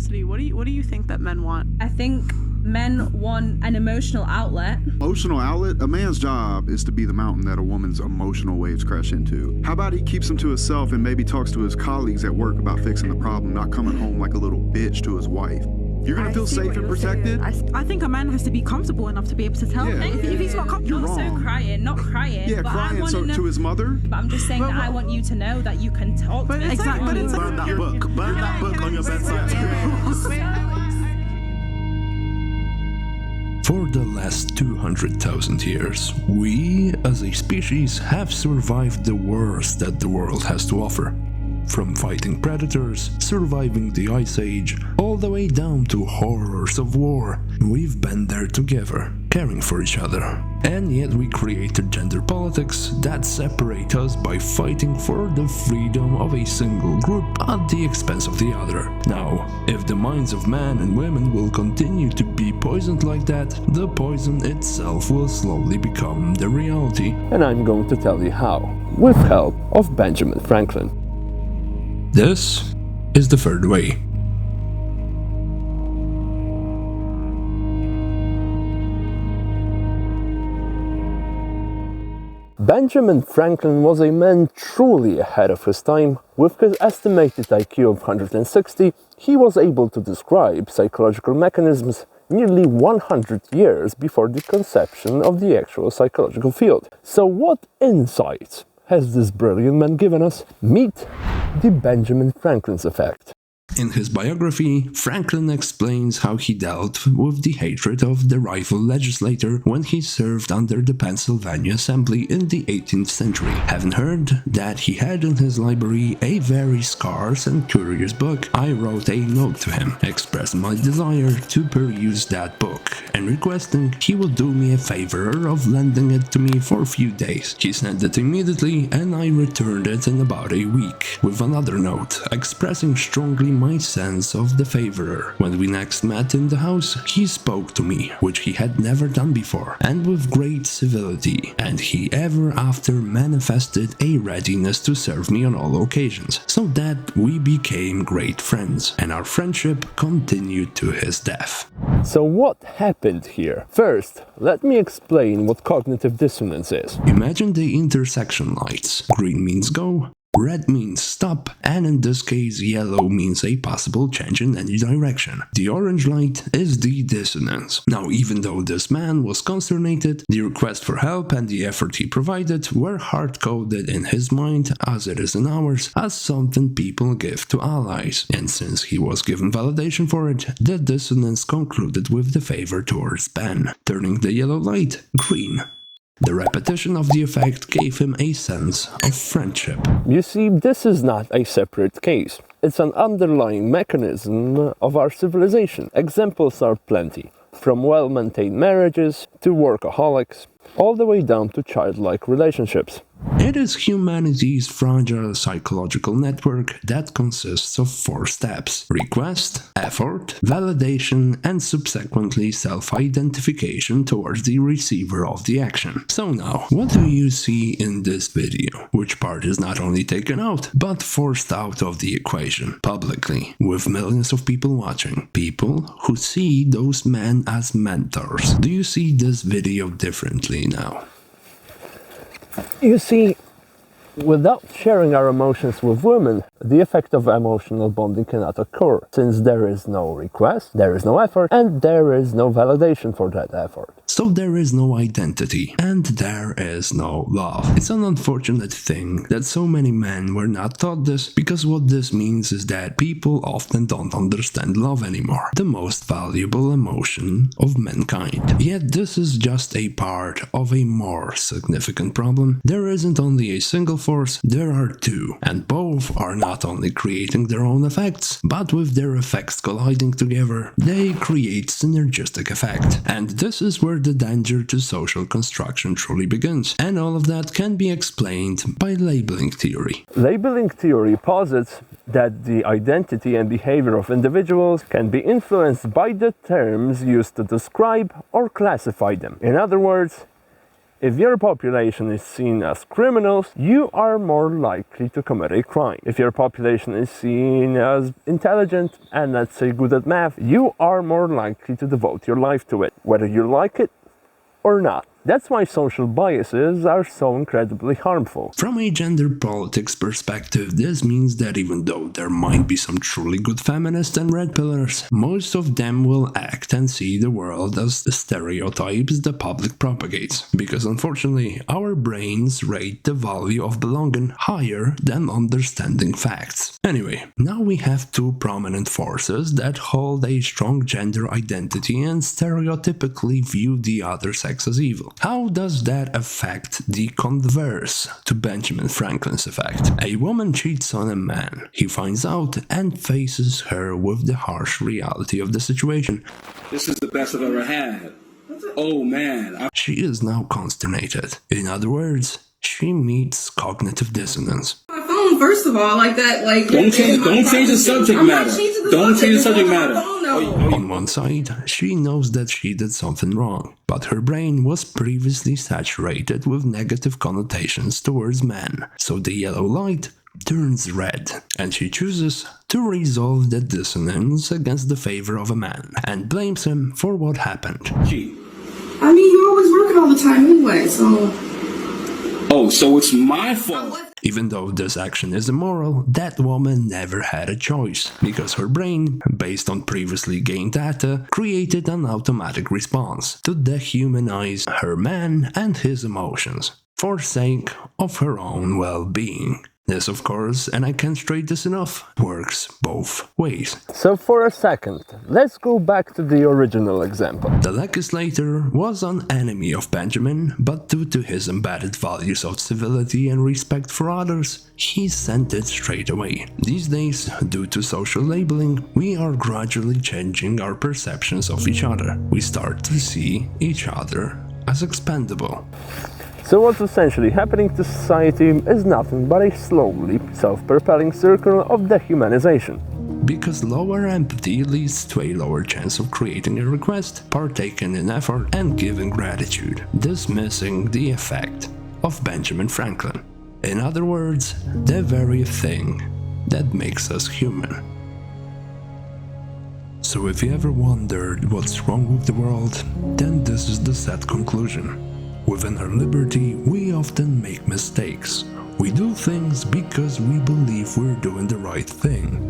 curiosity, what do you think that men want? I think men want an emotional outlet. Emotional outlet? A man's job is to be the mountain that a woman's emotional waves crash into. How about he keeps them to himself and maybe talks to his colleagues at work about fixing the problem, not coming home like a little bitch to his wife? You're gonna feel safe and protected? I think a man has to be comfortable enough to be able to tell him. If he's not comfortable, you're wrong. Also crying, not crying. Yeah, but crying I want to his mother? But I'm just saying that I want you to know that you can talk to me. Exactly. But it's burn that book on your bedside table. For the last 200,000 years, we as a species have survived the worst that the world has to offer. From fighting predators, surviving the Ice Age, all the way down to horrors of war, we've been there together, caring for each other. And yet we created gender politics that separate us by fighting for the freedom of a single group at the expense of the other. Now, if the minds of men and women will continue to be poisoned like that, the poison itself will slowly become the reality. And I'm going to tell you how, with help of Benjamin Franklin. This is the third way. Benjamin Franklin was a man truly ahead of his time. With his estimated IQ of 160, he was able to describe psychological mechanisms nearly 100 years before the conception of the actual psychological field. So what insights has this brilliant man given us? Meet the Benjamin Franklin's effect. In his biography, Franklin explains how he dealt with the hatred of the rival legislator when he served under the Pennsylvania Assembly in the 18th century. Having heard that he had in his library a very scarce and curious book, I wrote a note to him, expressing my desire to peruse that book, and requesting he would do me a favor of lending it to me for a few days. He sent it immediately, and I returned it in about a week, with another note, expressing strongly my sense of the favorer. When we next met in the house, he spoke to me, which he had never done before, and with great civility, and he ever after manifested a readiness to serve me on all occasions, so that we became great friends, and our friendship continued to his death. So what happened here? First, let me explain what cognitive dissonance is. Imagine the intersection lights. Green means go, red means stop, and in this case yellow means a possible change in any direction. The orange light is the dissonance. Now, even though this man was consternated, the request for help and the effort he provided were hard-coded in his mind, as it is in ours, as something people give to allies. And since he was given validation for it, the dissonance concluded with the favor towards Ben, turning the yellow light green. The repetition of the effect gave him a sense of friendship. You see, this is not a separate case. It's an underlying mechanism of our civilization. Examples are plenty, from well-maintained marriages to workaholics, all the way down to childlike relationships. It is humanity's fragile psychological network that consists of 4 steps: request, effort, validation, and subsequently self-identification towards the receiver of the action. So now, what do you see in this video? Which part is not only taken out, but forced out of the equation, publicly, with millions of people watching? People who see those men as mentors. Do you see this video differently now? You see, without sharing our emotions with women, the effect of emotional bonding cannot occur, since there is no request, there is no effort, and there is no validation for that effort. So there is no identity, and there is no love. It's an unfortunate thing that so many men were not taught this, because what this means is that people often don't understand love anymore, the most valuable emotion of mankind. Yet this is just a part of a more significant problem. There isn't only a single force, there are 2, and both are not only creating their own effects, but with their effects colliding together, they create synergistic effect. And this is where the danger to social construction truly begins, and all of that can be explained by labeling theory. Labeling theory posits that the identity and behavior of individuals can be influenced by the terms used to describe or classify them. In other words, If your population is seen as criminals, you are more likely to commit a crime. If your population is seen as intelligent and, let's say, good at math, you are more likely to devote your life to it, whether you like it or not. That's why social biases are so incredibly harmful. From a gender politics perspective, this means that even though there might be some truly good feminists and red pillars, most of them will act and see the world as the stereotypes the public propagates. Because unfortunately, our brains rate the value of belonging higher than understanding facts. Anyway, now we have two prominent forces that hold a strong gender identity and stereotypically view the other sex as evil. How does that affect the converse to Benjamin Franklin's effect? A woman cheats on a man. He finds out and faces her with the harsh reality of the situation. This is the best I've ever had. Oh man. She is now consternated. In other words, she meets cognitive dissonance. My phone, first of all, like that, like Don't change the subject matter. Don't change the subject matter. On one side, she knows that she did something wrong, but her brain was previously saturated with negative connotations towards men, so the yellow light turns red, and she chooses to resolve the dissonance against the favor of a man, and blames him for what happened. I mean, you always work all the time anyway, so... Oh, so it's my fault. Even though this action is immoral, that woman never had a choice, because her brain, based on previously gained data, created an automatic response to dehumanize her man and his emotions, for sake of her own well-being. This, of course, and I can't stress this enough, works both ways. So for a second, let's go back to the original example. The legislator was an enemy of Benjamin, but due to his embedded values of civility and respect for others, he sent it straight away. These days, due to social labeling, we are gradually changing our perceptions of each other. We start to see each other as expendable. So what's essentially happening to society is nothing but a slowly self-propelling circle of dehumanization. Because lower empathy leads to a lower chance of creating a request, partaking in effort, and giving gratitude, dismissing the effect of Benjamin Franklin. In other words, the very thing that makes us human. So if you ever wondered what's wrong with the world, then this is the sad conclusion. Within our liberty, we often make mistakes. We do things because we believe we're doing the right thing.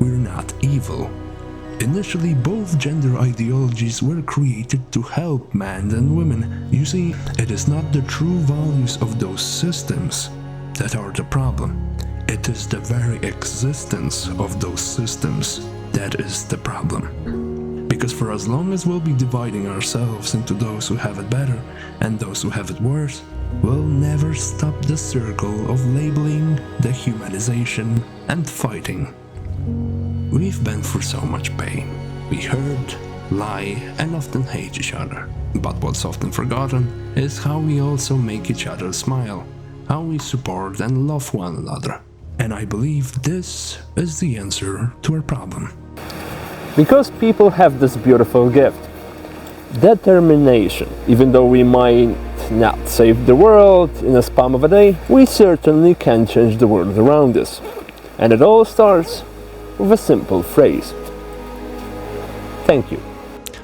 We're not evil. Initially, both gender ideologies were created to help men and women. You see, it is not the true values of those systems that are the problem. It is the very existence of those systems that is the problem. Because for as long as we'll be dividing ourselves into those who have it better and those who have it worse, we'll never stop the circle of labeling, dehumanization, and fighting. We've been through so much pain. We hurt, lie, and often hate each other. But what's often forgotten is how we also make each other smile, how we support and love one another. And I believe this is the answer to our problem. Because people have this beautiful gift, determination. Even though we might not save the world in a span of a day, we certainly can change the world around us. And it all starts with a simple phrase. Thank you.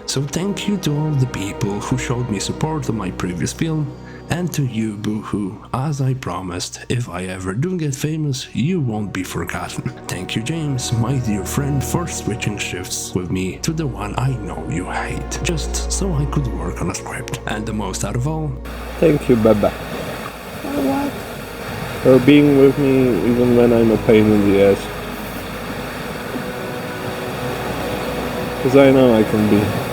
So thank you to all the people who showed me support on my previous film, and to you, Boohoo. As I promised, if I ever do get famous, you won't be forgotten. Thank you, James, my dear friend, for switching shifts with me to the one I know you hate, just so I could work on a script. And the most out of all, thank you, Baba. What? For being with me even when I'm a pain in the ass. Because I know I can be.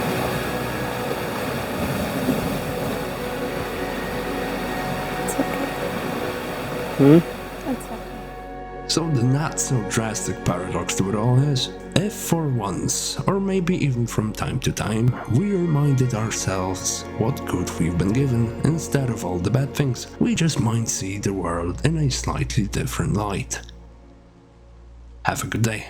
So the not so drastic paradox to it all is, if for once, or maybe even from time to time, we reminded ourselves what good we've been given instead of all the bad things, we just might see the world in a slightly different light. Have a good day.